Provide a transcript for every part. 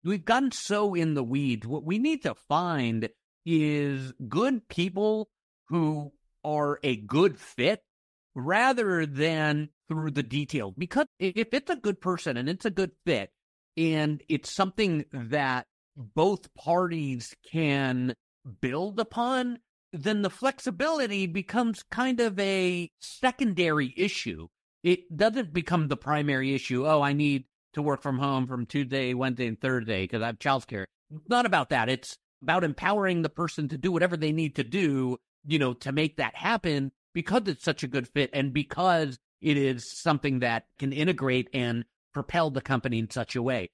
we've gotten so in the weeds. What we need to find is good people who are a good fit rather than through the details. Because if it's a good person and it's a good fit and it's something that both parties can build upon, then the flexibility becomes kind of a secondary issue. It doesn't become the primary issue. Oh, I need to work from home from Tuesday, Wednesday, and Thursday because I have childcare. It's not about that. It's about empowering the person to do whatever they need to do, to make that happen because it's such a good fit and because it is something that can integrate and propel the company in such a way.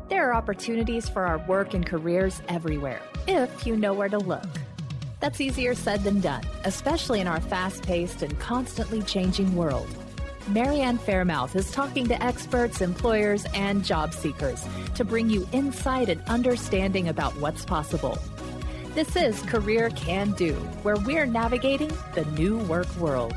There are opportunities for our work and careers everywhere, if you know where to look. That's easier said than done, especially in our fast-paced and constantly changing world. Ann Faremouth is talking to experts, employers, and job seekers to bring you insight and understanding about what's possible. This is Career Can Do, where we're navigating the new work world.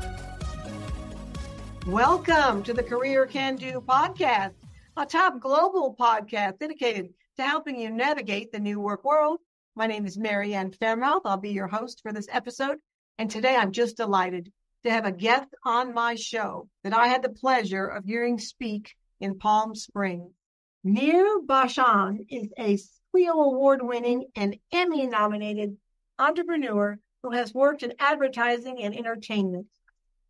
Welcome to the Career Can Do podcast, a top global podcast dedicated to helping you navigate the new work world. My name is Ann Faremouth. I'll be your host for this episode. And today I'm just delighted to have a guest on my show that I had the pleasure of hearing speak in Palm Springs. Nir Bashan is a Squeal Award-winning and Emmy-nominated entrepreneur who has worked in advertising and entertainment.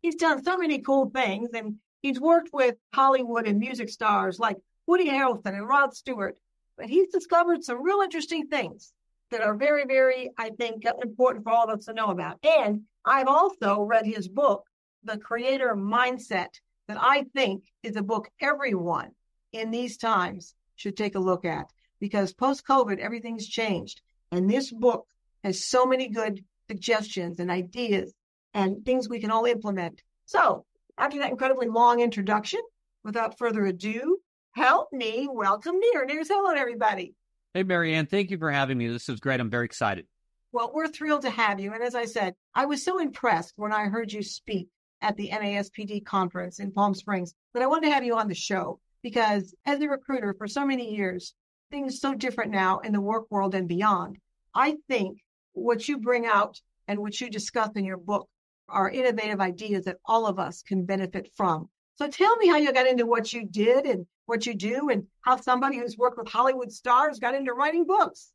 He's done so many cool things, and he's worked with Hollywood and music stars like Woody Harrelson and Rod Stewart. But he's discovered some real interesting things that are very, very, I think, important for all of us to know about. And I've also read his book, The Creator Mindset, that I think is a book everyone in these times should take a look at. Because post-COVID, everything's changed. And this book has so many good suggestions and ideas and things we can all implement. So after that incredibly long introduction, without further ado, help me welcome Nir. Nir's hello, everybody. Hey, Ann, thank you for having me. This is great. I'm very excited. Well, we're thrilled to have you. And as I said, I was so impressed when I heard you speak at the NASPD conference in Palm Springs that I wanted to have you on the show because as a recruiter for so many years, things are so different now in the work world and beyond. I think what you bring out and what you discuss in your book are innovative ideas that all of us can benefit from. So tell me how you got into what you did and what you do and how somebody who's worked with Hollywood stars got into writing books.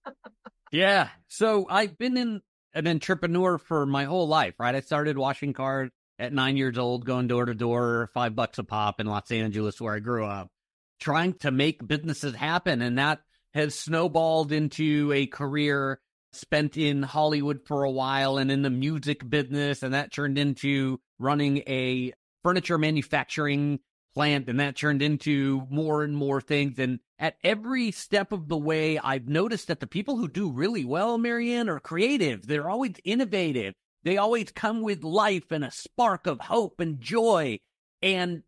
Yeah. So I've been an entrepreneur for my whole life, right? I started washing cars at 9 years old, going door to door, $5 a pop in Los Angeles, where I grew up, trying to make businesses happen. And that has snowballed into a career spent in Hollywood for a while and in the music business. And that turned into running a furniture manufacturing plant, and that turned into more and more things. And at every step of the way, I've noticed that the people who do really well, Ann, are creative. They're always innovative. They always come with life and a spark of hope and joy. And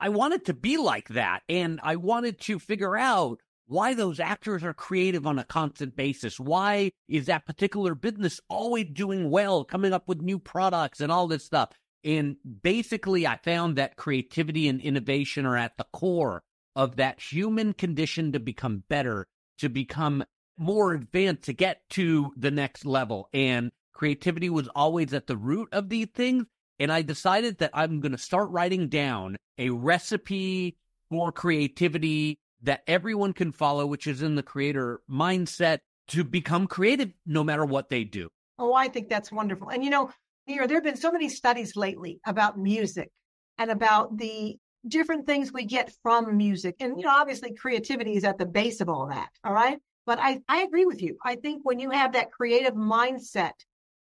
I wanted to be like that. And I wanted to figure out why those actors are creative on a constant basis. Why is that particular business always doing well, coming up with new products and all this stuff? And basically, I found that creativity and innovation are at the core of that human condition to become better, to become more advanced, to get to the next level. And creativity was always at the root of these things. And I decided that I'm going to start writing down a recipe for creativity that everyone can follow, which is in the creator mindset, to become creative no matter what they do. Oh, I think that's wonderful. And Nir, there have been so many studies lately about music and about the different things we get from music. And, obviously creativity is at the base of all that. All right. But I agree with you. I think when you have that creative mindset,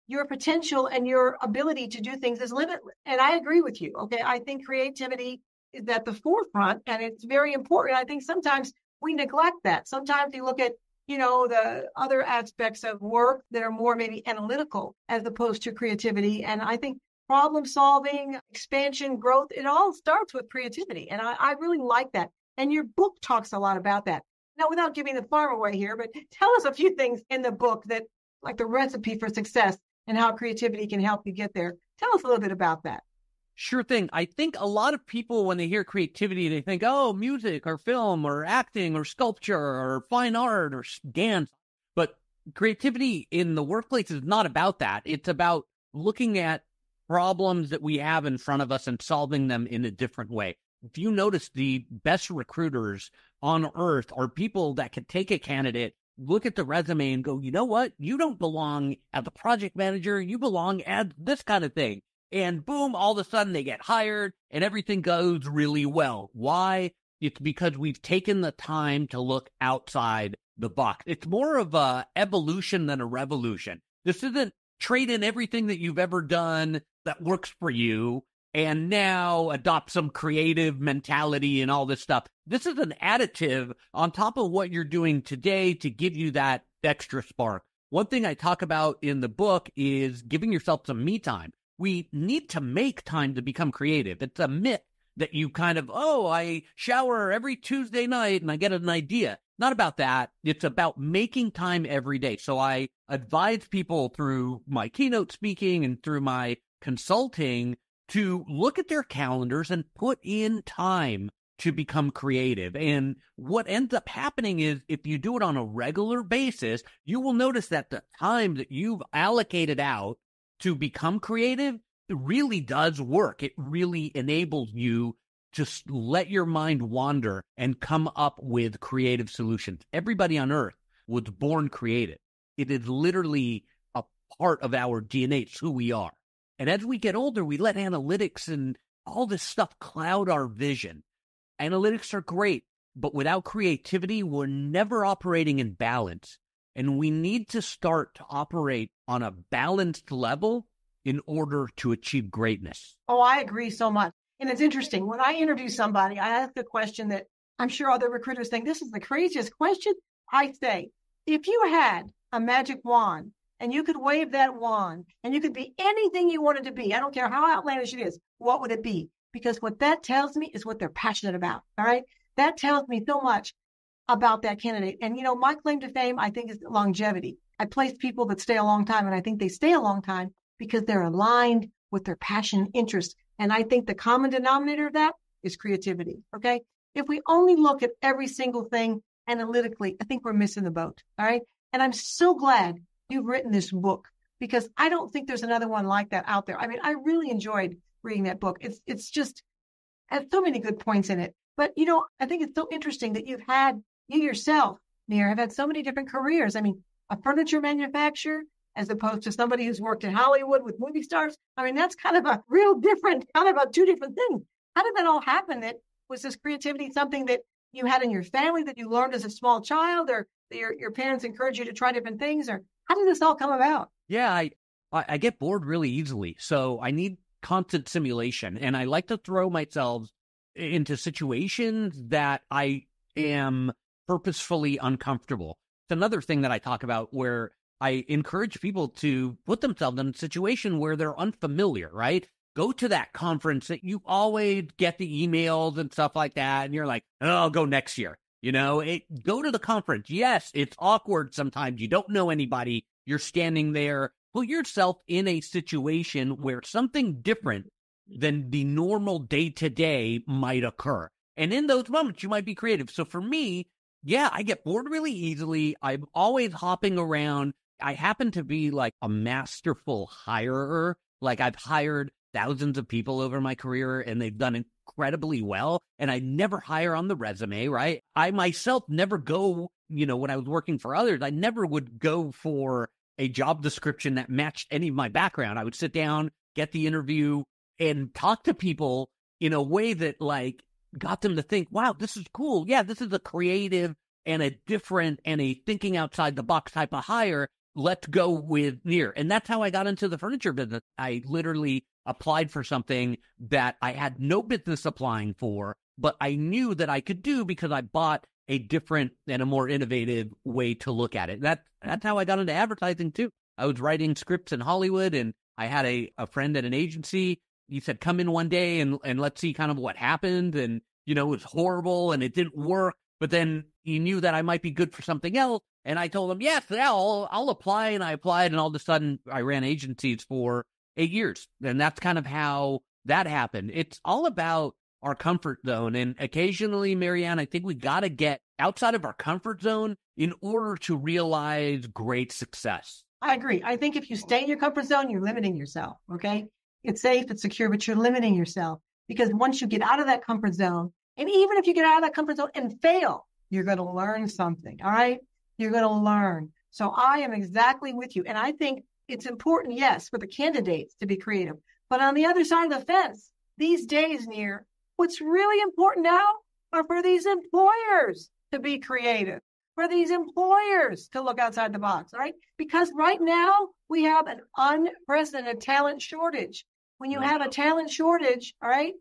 your potential and your ability to do things is limitless. And I agree with you. Okay. I think creativity is at the forefront and it's very important. I think sometimes we neglect that. Sometimes you look at the other aspects of work that are more maybe analytical as opposed to creativity. And I think problem solving, expansion, growth, it all starts with creativity. And I really like that. And your book talks a lot about that. Now, without giving the farm away here, but tell us a few things in the book that like the recipe for success and how creativity can help you get there. Tell us a little bit about that. Sure thing. I think a lot of people, when they hear creativity, they think, oh, music or film or acting or sculpture or fine art or dance. But creativity in the workplace is not about that. It's about looking at problems that we have in front of us and solving them in a different way. If you notice, the best recruiters on earth are people that can take a candidate, look at the resume and go, you know what? You don't belong as a project manager. You belong as this kind of thing. And boom, all of a sudden they get hired and everything goes really well. Why? It's because we've taken the time to look outside the box. It's more of a evolution than a revolution. This isn't trade in everything that you've ever done that works for you and now adopt some creative mentality and all this stuff. This is an additive on top of what you're doing today to give you that extra spark. One thing I talk about in the book is giving yourself some me time. We need to make time to become creative. It's a myth that you kind of, I shower every Tuesday night and I get an idea. Not about that. It's about making time every day. So I advise people through my keynote speaking and through my consulting to look at their calendars and put in time to become creative. And what ends up happening is if you do it on a regular basis, you will notice that the time that you've allocated out to become creative, it really does work. It really enables you to let your mind wander and come up with creative solutions. Everybody on earth was born creative. It is literally a part of our DNA. It's who we are. And as we get older, we let analytics and all this stuff cloud our vision. Analytics are great, but without creativity, we're never operating in balance. And we need to start to operate on a balanced level in order to achieve greatness. Oh, I agree so much. And it's interesting. When I interview somebody, I ask a question that I'm sure other recruiters think this is the craziest question. I say, if you had a magic wand and you could wave that wand and you could be anything you wanted to be, I don't care how outlandish it is, what would it be? Because what that tells me is what they're passionate about. All right. That tells me so much about that candidate. And, my claim to fame, I think, is longevity. I place people that stay a long time, and I think they stay a long time because they're aligned with their passion and interest. And I think the common denominator of that is creativity. Okay. If we only look at every single thing analytically, I think we're missing the boat. All right. And I'm so glad you've written this book because I don't think there's another one like that out there. I mean, I really enjoyed reading that book. It's just has so many good points in it. But, I think it's so interesting that you yourself, Nir, have had so many different careers. I mean, a furniture manufacturer, as opposed to somebody who's worked in Hollywood with movie stars. I mean, that's kind of a real different, kind of about two different things. How did that all happen? Was this creativity something that you had in your family that you learned as a small child, or your parents encouraged you to try different things? Or how did this all come about? Yeah, I get bored really easily. So I need constant simulation. And I like to throw myself into situations that I am purposefully uncomfortable. It's another thing that I talk about where I encourage people to put themselves in a situation where they're unfamiliar, right? Go to that conference that you always get the emails and stuff like that. And you're like, I'll go next year. Go to the conference. Yes, it's awkward sometimes. You don't know anybody. You're standing there. Put yourself in a situation where something different than the normal day-to-day might occur. And in those moments, you might be creative. So for me, I get bored really easily. I'm always hopping around. I happen to be like a masterful hirer. Like I've hired thousands of people over my career and they've done incredibly well. And I never hire on the resume, right? I myself never go, when I was working for others, I never would go for a job description that matched any of my background. I would sit down, get the interview, and talk to people in a way that got them to think, wow, this is cool. Yeah, this is a creative and a different and a thinking outside the box type of hire. Let's go with Nir. And that's how I got into the furniture business. I literally applied for something that I had no business applying for, but I knew that I could do because I bought a different and a more innovative way to look at it. That's how I got into advertising too. I was writing scripts in Hollywood and I had a friend at an agency. He said, come in one day and let's see kind of what happened. And, it was horrible and it didn't work. But then he knew that I might be good for something else. And I told him, yes, I'll apply. And I applied. And all of a sudden I ran agencies for 8 years. And that's kind of how that happen. It's all about our comfort zone. And occasionally, Marianne, I think we got to get outside of our comfort zone in order to realize great success. I agree. I think if you stay in your comfort zone, you're limiting yourself. Okay. It's safe, it's secure, but you're limiting yourself because once you get out of that comfort zone, and even if you get out of that comfort zone and fail, you're going to learn something. All right. You're going to learn. So I am exactly with you. And I think it's important, yes, for the candidates to be creative. But on the other side of the fence, these days, Nir, what's really important now are for these employers to be creative, for these employers to look outside the box, all right? Because right now we have an unprecedented talent shortage. When you have a talent shortage, all right,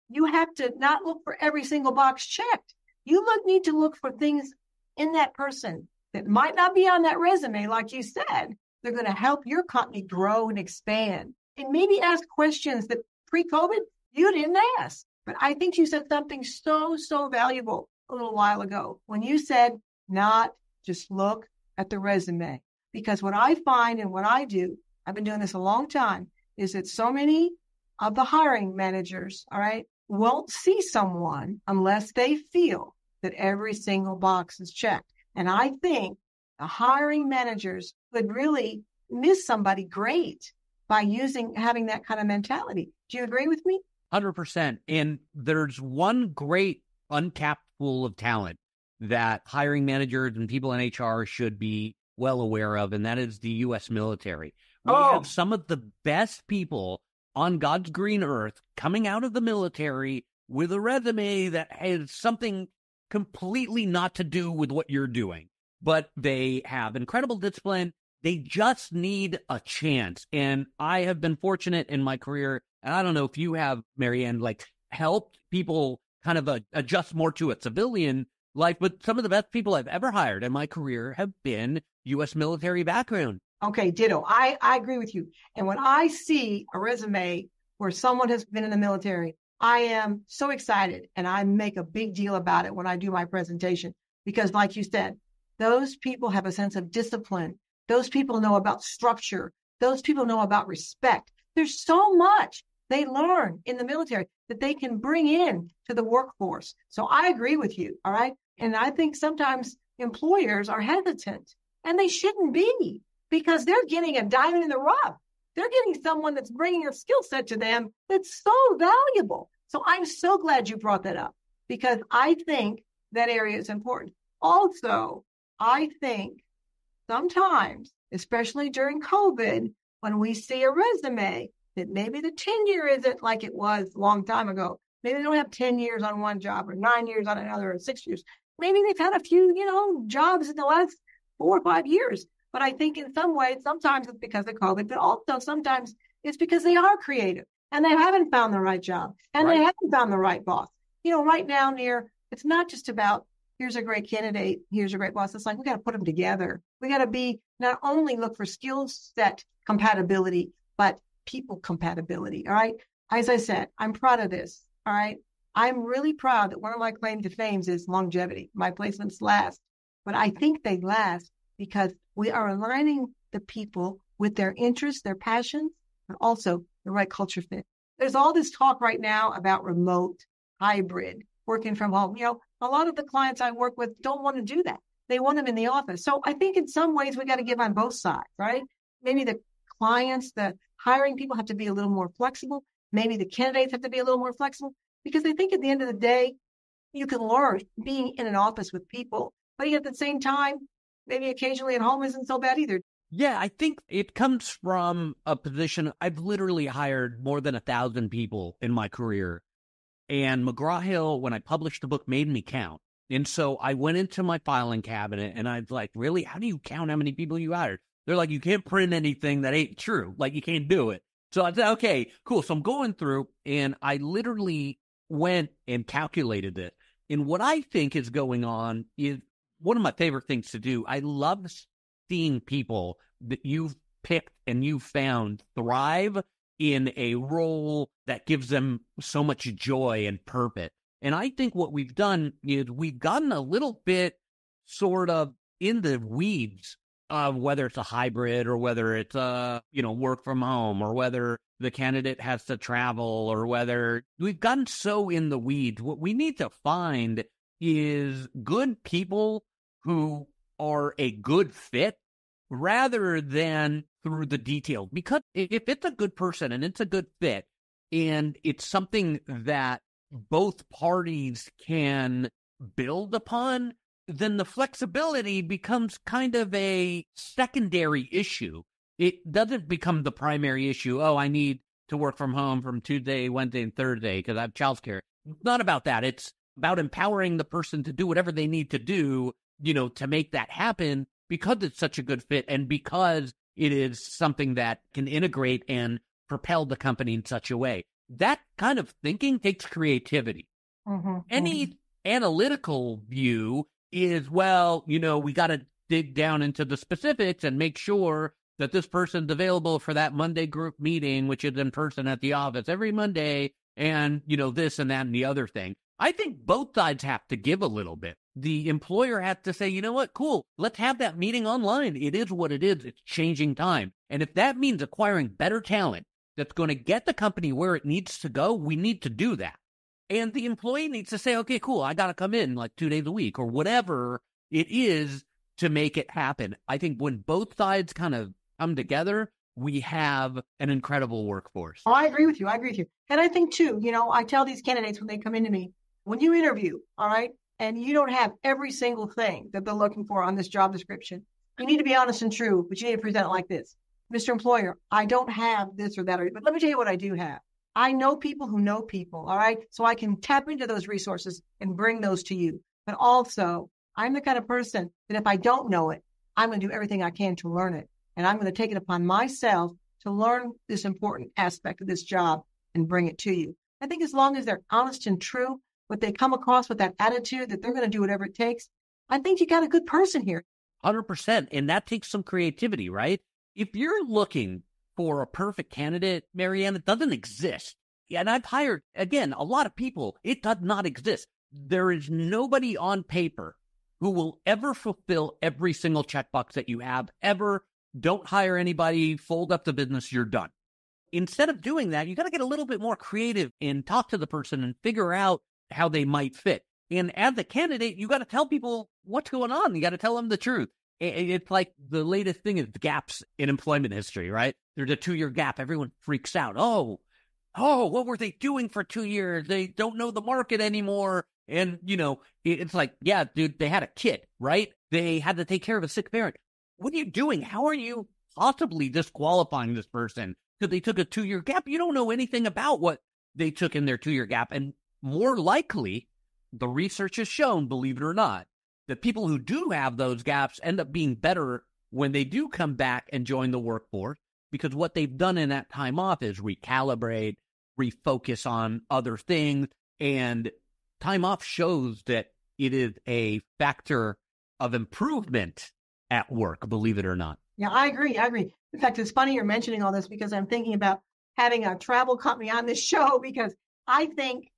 you have to not look for every single box checked. You need to look for things in that person that might not be on that resume, like you said. They're going to help your company grow and expand. And maybe ask questions that pre-COVID you didn't ask. But I think you said something so valuable a little while ago when you said not just look at the resume. Because what I find and what I do, I've been doing this a long time, is that so many of the hiring managers, all right, won't see someone unless they feel that every single box is checked. And I think the hiring managers would really miss somebody great by having that kind of mentality. Do you agree with me? 100%. And there's one great untapped pool of talent that hiring managers and people in HR should be well aware of, and that is the U.S. military. We have some of the best people on God's green earth coming out of the military with a resume that has something completely not to do with what you're doing, but they have incredible discipline. They just need a chance. And I have been fortunate in my career, and I don't know if you have, Marianne, like helped people kind of adjust more to a civilian life, but some of the best people I've ever hired in my career have been U.S. military background. Okay, ditto. I agree with you. And when I see a resume where someone has been in the military, I am so excited, and I make a big deal about it when I do my presentation, because like you said, those people have a sense of discipline. Those people know about structure. Those people know about respect. There's so much they learn in the military that they can bring in to the workforce. So I agree with you, all right? And I think sometimes employers are hesitant, and they shouldn't be, because they're getting a diamond in the rough. They're getting someone that's bringing a skill set to them that's so valuable. So I'm so glad you brought that up, because I think that area is important. Also, I think sometimes, especially during COVID, when we see a resume that maybe the tenure isn't like it was a long time ago. Maybe they don't have 10 years on one job or 9 years on another or 6 years. Maybe they've had a few, jobs in the last 4 or 5 years. But I think in some ways, sometimes it's because of COVID, but also sometimes it's because they are creative and they haven't found the right job and they haven't found the right boss. Right now, Nir, it's not just about here's a great candidate, here's a great boss. It's like we got to put them together. We got to not only look for skill set compatibility, but people compatibility. All right. As I said, I'm proud of this. All right. I'm really proud that one of my claim to fame is longevity. My placements last, but I think they last because we are aligning the people with their interests, their passions, and also the right culture fit. There's all this talk right now about remote, hybrid, working from home. A lot of the clients I work with don't want to do that. They want them in the office. So I think in some ways we got to give on both sides, right? Maybe the clients, the hiring people have to be a little more flexible. Maybe the candidates have to be a little more flexible, because I think at the end of the day, you can learn being in an office with people, but at the same time, maybe occasionally at home isn't so bad either. Yeah, I think it comes from a position. I've literally hired more than 1,000 people in my career. And McGraw-Hill, when I published the book, made me count. And so I went into my filing cabinet and I was like, really? How do you count how many people you hired? They're like, you can't print anything that ain't true. Like, you can't do it. So I said, okay, cool. So I'm going through and I literally went and calculated it. And what I think is going on is one of my favorite things to do. I love seeing people that you've picked and you've found thrive in a role that gives them so much joy and purpose. And I think what we've done is we've gotten a little bit sort of in the weeds of whether it's a hybrid or whether it's work from home or whether the candidate has to travel or whether we've gotten so in the weeds. What we need to find is good people who are a good fit rather than through the details. Because if it's a good person and it's a good fit and it's something that both parties can build upon, then the flexibility becomes kind of a secondary issue. It doesn't become the primary issue. Oh, I need to work from home from Tuesday, Wednesday, and Thursday because I have childcare. It's not about that. It's about empowering the person to do whatever they need to do, to make that happen because it's such a good fit and because it is something that can integrate and propel the company in such a way. That kind of thinking takes creativity. Any analytical view is, we got to dig down into the specifics and make sure that this person's available for that Monday group meeting, which is in person at the office every Monday, and, this and that and the other thing. I think both sides have to give a little bit. The employer has to say, you know what, cool, let's have that meeting online. It is what it is. It's changing time. And if that means acquiring better talent that's going to get the company where it needs to go, we need to do that. And the employee needs to say, okay, cool, I got to come in like 2 days a week or whatever it is to make it happen. I think when both sides kind of come together, we have an incredible workforce. Oh, I agree with you. And I think too, I tell these candidates when they come into me, when you interview, all right, and you don't have every single thing that they're looking for on this job description, you need to be honest and true, but you need to present it like this. Mr. Employer, I don't have this or that, but let me tell you what I do have. I know people who know people, all right? So I can tap into those resources and bring those to you. But also, I'm the kind of person that if I don't know it, I'm going to do everything I can to learn it. And I'm going to take it upon myself to learn this important aspect of this job and bring it to you. I think as long as they're honest and true, but they come across with that attitude that they're going to do whatever it takes, I think you got a good person here. 100%. And that takes some creativity, right? If you're looking for a perfect candidate, Marianne, it doesn't exist. And I've hired, again, a lot of people. It does not exist. There is nobody on paper who will ever fulfill every single checkbox that you have, ever. Don't hire anybody, fold up the business, you're done. Instead of doing that, you got to get a little bit more creative and talk to the person and figure out how they might fit. And as a candidate, you got to tell people what's going on. You got to tell them the truth. It's like the latest thing is gaps in employment history, right? There's a 2-year gap. Everyone freaks out. Oh, what were they doing for 2 years? They don't know the market anymore. And, it's like, yeah, dude, they had a kid, right? They had to take care of a sick parent. What are you doing? How are you possibly disqualifying this person because they took a 2-year gap? You don't know anything about what they took in their 2-year gap. And more likely, the research has shown, believe it or not, that people who do have those gaps end up being better when they do come back and join the workforce, because what they've done in that time off is recalibrate, refocus on other things, and time off shows that it is a factor of improvement at work, believe it or not. Yeah, I agree. In fact, it's funny you're mentioning all this because I'm thinking about having a travel company on this show, because I think,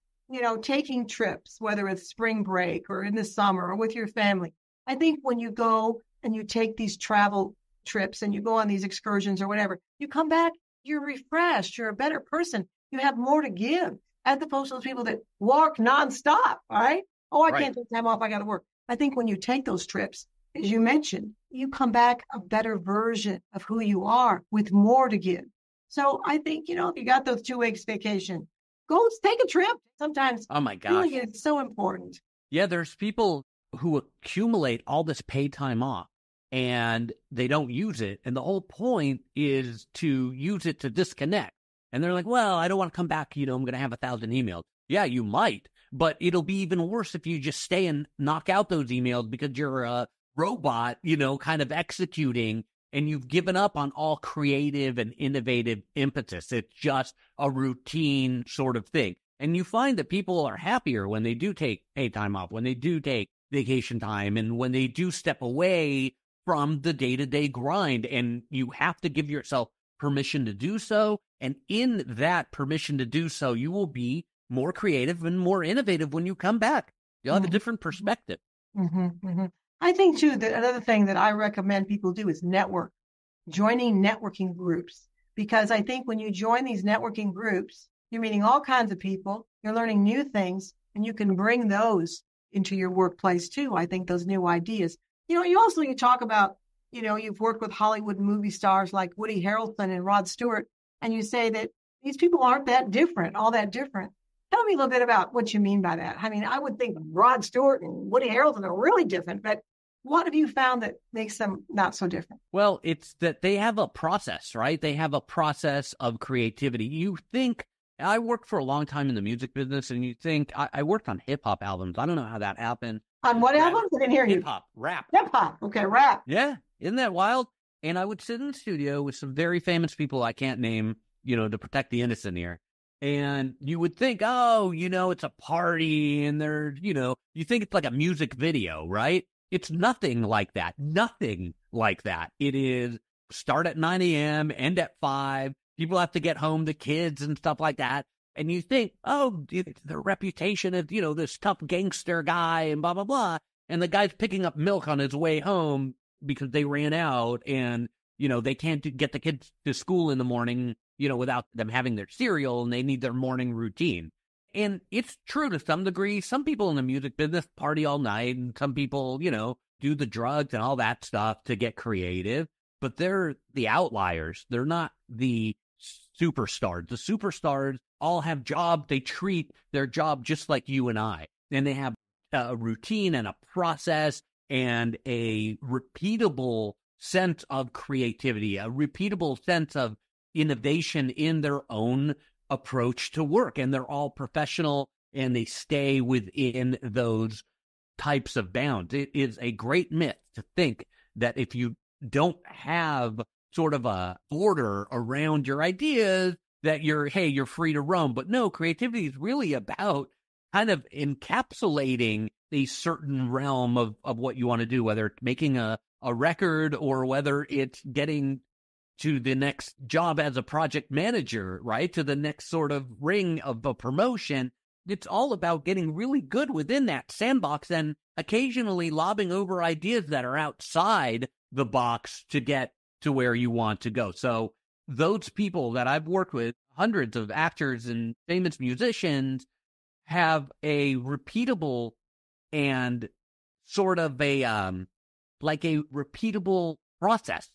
taking trips, whether it's spring break or in the summer or with your family, I think when you go and you take these travel trips and you go on these excursions or whatever, you come back, you're refreshed, you're a better person, you have more to give, as opposed to those people that walk nonstop, all right? Oh, I can't take time off, I got to work. I think when you take those trips, as you mentioned, you come back a better version of who you are with more to give. So I think, if you got those 2 weeks vacation, go take a trip. Sometimes oh my gosh, feeling is so important. Yeah, there's people who accumulate all this paid time off and they don't use it. And the whole point is to use it to disconnect. And they're like, well, I don't want to come back. I'm going to have 1,000 emails. Yeah, you might, but it'll be even worse if you just stay and knock out those emails because you're a robot, kind of executing, and you've given up on all creative and innovative impetus. It's just a routine sort of thing. And you find that people are happier when they do take paid time off, when they do take vacation time, and when they do step away from the day-to-day grind. And you have to give yourself permission to do so. And in that permission to do so, you will be more creative and more innovative when you come back. You'll have a different perspective. I think, too, that another thing that I recommend people do is network, joining networking groups. because I think when you join these networking groups, you're meeting all kinds of people, you're learning new things, and you can bring those into your workplace too. I think those new ideas. You talk about, you've worked with Hollywood movie stars like Woody Harrelson and Rod Stewart, and you say that these people aren't all that different. Tell me a little bit about what you mean by that. I mean, I would think Rod Stewart and Woody Harrelson are really different, but what have you found that makes them not so different? Well, it's that they have a process, right? They have a process of creativity. You think, I worked for a long time in the music business, and you think, I worked on hip-hop albums. I don't know how that happened. On what albums? I didn't hear you. Hip-hop, rap. Hip-hop, okay, rap. Yeah, isn't that wild? And I would sit in the studio with some very famous people I can't name, to protect the innocent here. And you would think, it's a party, and you think it's like a music video, right? It's nothing like that. Nothing like that. It is start at 9 a.m., end at 5. People have to get home, the kids and stuff like that. And you think, the reputation of, this tough gangster guy and blah, blah, blah. And the guy's picking up milk on his way home because they ran out, and, they can't get the kids to school in the morning, without them having their cereal, and they need their morning routine. And it's true to some degree. Some people in the music business party all night, and some people, do the drugs and all that stuff to get creative. But they're the outliers. They're not the superstars. The superstars all have jobs. They treat their job just like you and I. And they have a routine and a process and a repeatable sense of creativity, a repeatable sense of innovation in their own approach to work. And they're all professional, and they stay within those types of bounds. It is a great myth to think that if you don't have sort of a border around your ideas, that you're free to roam. But no, creativity is really about kind of encapsulating a certain realm of what you want to do, whether it's making a record or whether it's getting to the next job as a project manager, right? To the next sort of ring of a promotion. It's all about getting really good within that sandbox and occasionally lobbing over ideas that are outside the box to get to where you want to go. So those people that I've worked with, hundreds of actors and famous musicians, have a repeatable and sort of a repeatable process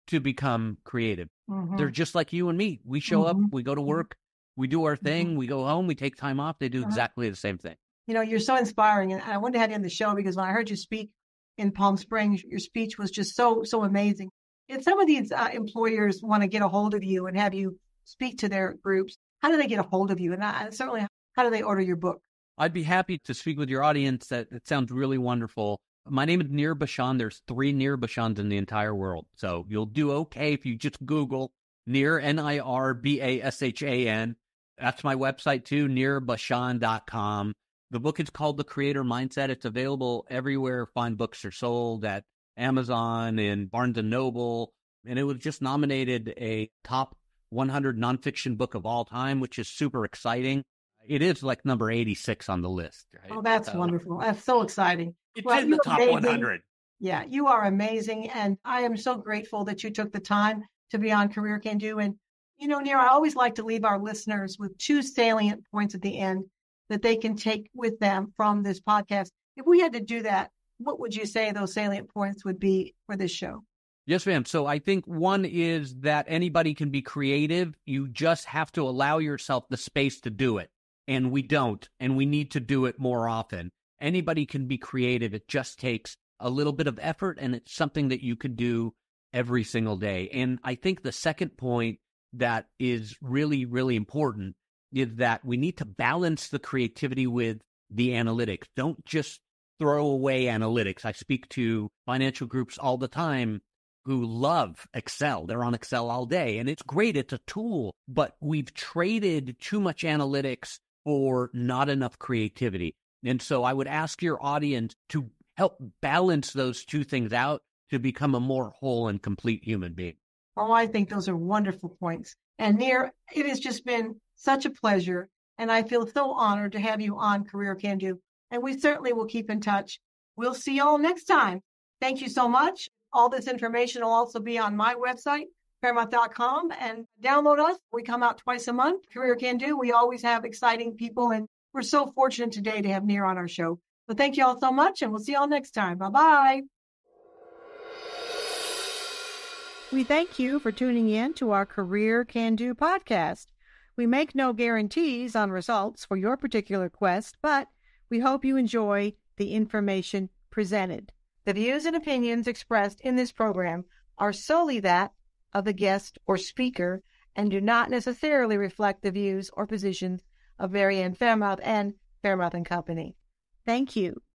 to become creative. Mm-hmm. They're just like you and me. We show up, we go to work, we do our thing, we go home, we take time off. They do exactly the same thing. You're so inspiring. And I wanted to have you on the show because when I heard you speak in Palm Springs, your speech was just so amazing. If some of these employers want to get a hold of you and have you speak to their groups, how do they get a hold of you? And certainly, how do they order your book? I'd be happy to speak with your audience. It sounds really wonderful. My name is Nir Bashan. There's 3 Nir Bashans in the entire world. So you'll do okay if you just Google Nir, Nirbashan. That's my website too, nirbashan.com. The book is called The Creator Mindset. It's available everywhere fine books are sold, at Amazon and Barnes & Noble. And it was just nominated a top 100 nonfiction book of all time, which is super exciting. It is like number 86 on the list. Right? Oh, that's wonderful. That's so exciting. It's in the top 100. Yeah, you are amazing. And I am so grateful that you took the time to be on Career Can Do. And, Nir, I always like to leave our listeners with 2 salient points at the end that they can take with them from this podcast. If we had to do that, what would you say those salient points would be for this show? Yes, ma'am. So I think one is that anybody can be creative. You just have to allow yourself the space to do it. And we don't, and we need to do it more often. Anybody can be creative. It just takes a little bit of effort, and it's something that you can do every single day. And I think the second point that is really, really important is that we need to balance the creativity with the analytics. Don't just throw away analytics. I speak to financial groups all the time who love Excel. They're on Excel all day, and it's great. It's a tool, but we've traded too much analytics for not enough creativity. And so I would ask your audience to help balance those 2 things out to become a more whole and complete human being. Oh, I think those are wonderful points. And Nir, it has just been such a pleasure. And I feel so honored to have you on Career Can Do. And we certainly will keep in touch. We'll see you all next time. Thank you so much. All this information will also be on my website, Faremouth.com, and download us. We come out twice a month. Career Can Do. We always have exciting people, and we're so fortunate today to have Nir on our show. So thank you all so much, and we'll see you all next time. Bye-bye. We thank you for tuning in to our Career Can Do podcast. We make no guarantees on results for your particular quest, but we hope you enjoy the information presented. The views and opinions expressed in this program are solely that of the guest or speaker and do not necessarily reflect the views or positions of Mary Ann Faremouth and Faremouth & Company. Thank you